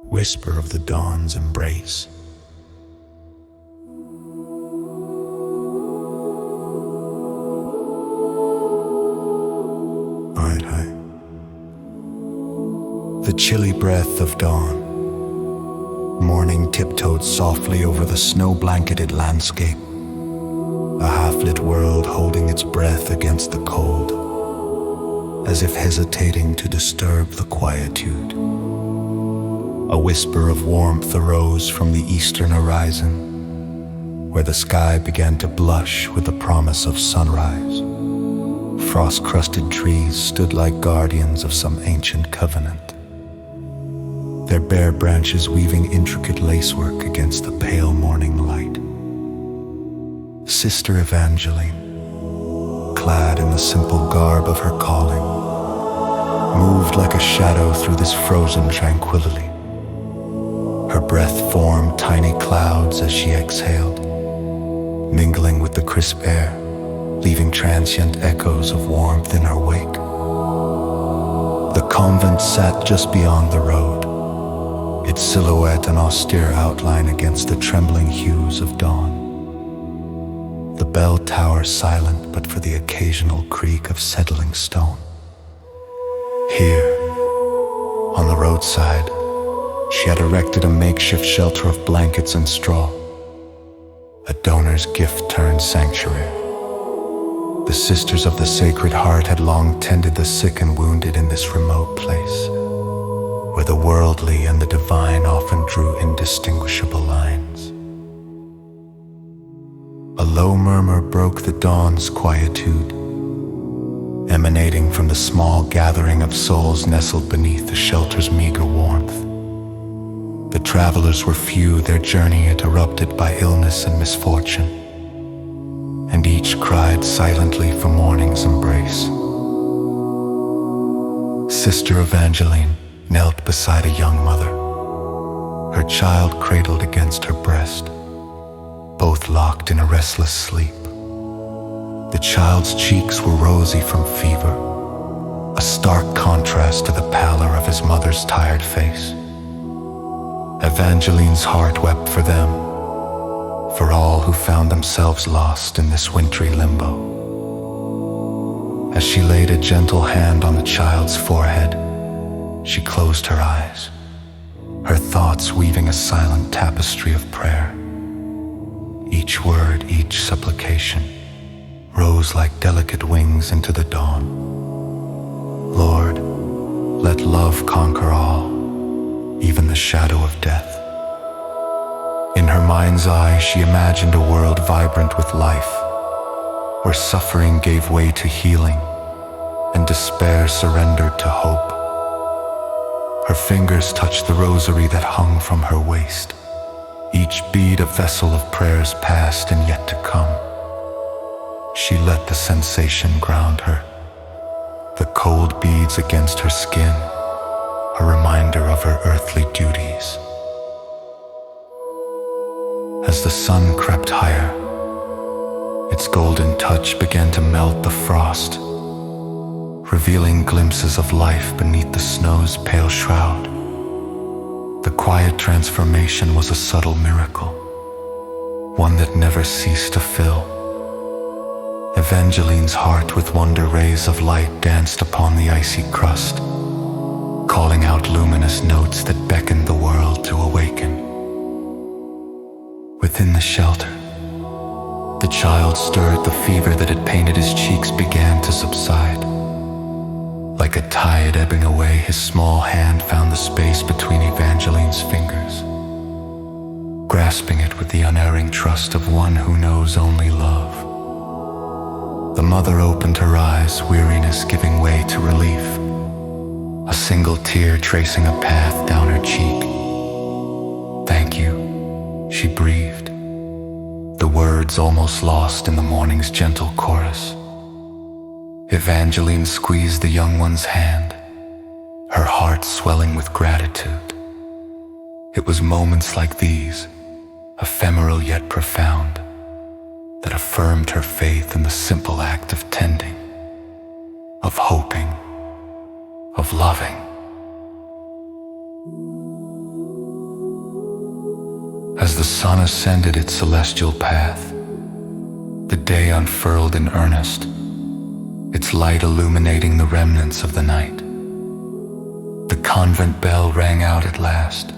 whisper of the dawn's embrace. Hi. The chilly breath of dawn. Morning tiptoed softly over the snow-blanketed landscape, a half-lit world holding its breath against the cold, as if hesitating to disturb the quietude. A whisper of warmth arose from the eastern horizon, where the sky began to blush with the promise of sunrise. Frost-crusted trees stood like guardians of some ancient covenant, their bare branches weaving intricate lacework against the pale morning light. Sister Evangeline, clad in the simple garb of her calling, moved like a shadow through this frozen tranquility. Her breath formed tiny clouds as she exhaled, mingling with the crisp air, leaving transient echoes of warmth in her wake. The convent sat just beyond the road, its silhouette an austere outline against the trembling hues of dawn. The bell tower silent but for the occasional creak of settling stone. Here, on the roadside, she had erected a makeshift shelter of blankets and straw, a donor's gift turned sanctuary. The Sisters of the Sacred Heart had long tended the sick and wounded in this remote place, where the worldly and the divine often drew indistinguishable lines. A low murmur broke the dawn's quietude, emanating from the small gathering of souls nestled beneath the shelter's meager warmth. The travelers were few, their journey interrupted by illness and misfortune, and each cried silently for morning's embrace. Sister Evangeline knelt beside a young mother, her child cradled against her breast, both locked in a restless sleep. The child's cheeks were rosy from fever, a stark contrast to the pallor of his mother's tired face. Evangeline's heart wept for them, for all who found themselves lost in this wintry limbo. As she laid a gentle hand on the child's forehead, she closed her eyes, her thoughts weaving a silent tapestry of prayer. Each word, each supplication, rose like delicate wings into the dawn. Lord, let love conquer all, even the shadow of death. In her mind's eye, she imagined a world vibrant with life, where suffering gave way to healing and despair surrendered to hope. Her fingers touched the rosary that hung from her waist, each bead a vessel of prayers past and yet to come. She let the sensation ground her, the cold beads against her skin, a reminder of her earthly duties. As the sun crept higher, its golden touch began to melt the frost, revealing glimpses of life beneath the snow's pale shroud. The quiet transformation was a subtle miracle, one that never ceased to fill. Evangeline's heart with wonder rays of light danced upon the icy crust, calling out luminous notes that beckoned the world to awaken. Within the shelter, the child stirred. The fever that had painted his cheeks began to subside. Like a tide ebbing away, his small hand found the space between Evangeline's fingers, grasping it with the unerring trust of one who knows only love. The mother opened her eyes, weariness giving way to relief, a single tear tracing a path down her cheek. "Thank you," she breathed, the words almost lost in the morning's gentle chorus. Evangeline squeezed the young one's hand, her heart swelling with gratitude. It was moments like these, ephemeral yet profound, that affirmed her faith in the simple act of tending, of hoping, of loving. As the sun ascended its celestial path, the day unfurled in earnest, its light illuminating the remnants of the night. The convent bell rang out at last,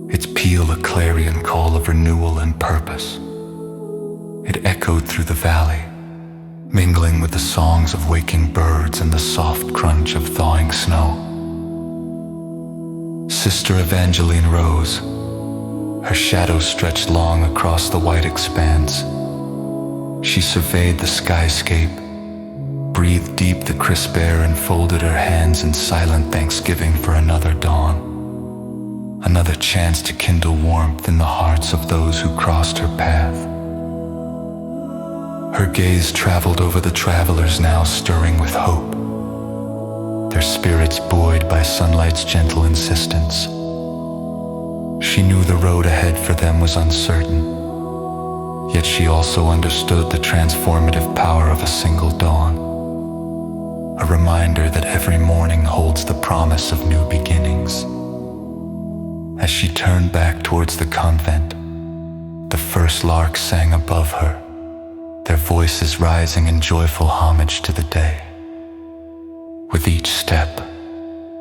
its peal a clarion call of renewal and purpose. It echoed through the valley, mingling with the songs of waking birds and the soft crunch of thawing snow. Sister Evangeline rose, her shadow stretched long across the white expanse. She surveyed the skyscape, breathed deep the crisp air, and folded her hands in silent thanksgiving for another dawn, another chance to kindle warmth in the hearts of those who crossed her path. Her gaze traveled over the travelers now stirring with hope, their spirits buoyed by sunlight's gentle insistence. She knew the road ahead for them was uncertain, yet she also understood the transformative power of a single dawn, a reminder that every morning holds the promise of new beginnings. As she turned back towards the convent, the first larks sang above her, their voices rising in joyful homage to the day. With each step,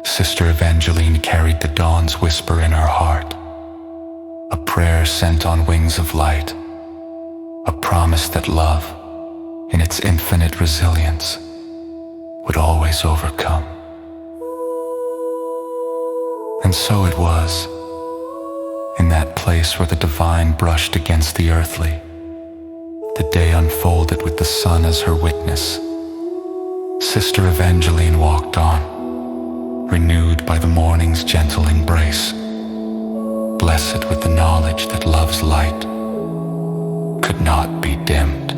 Sister Evangeline carried the dawn's whisper in her heart, a prayer sent on wings of light, a promise that love, in its infinite resilience, would always overcome. And so it was, in that place where the divine brushed against the earthly, the day unfolded with the sun as her witness. Sister Evangeline walked on, renewed by the morning's gentle embrace, blessed with the knowledge that love's light could not be dimmed.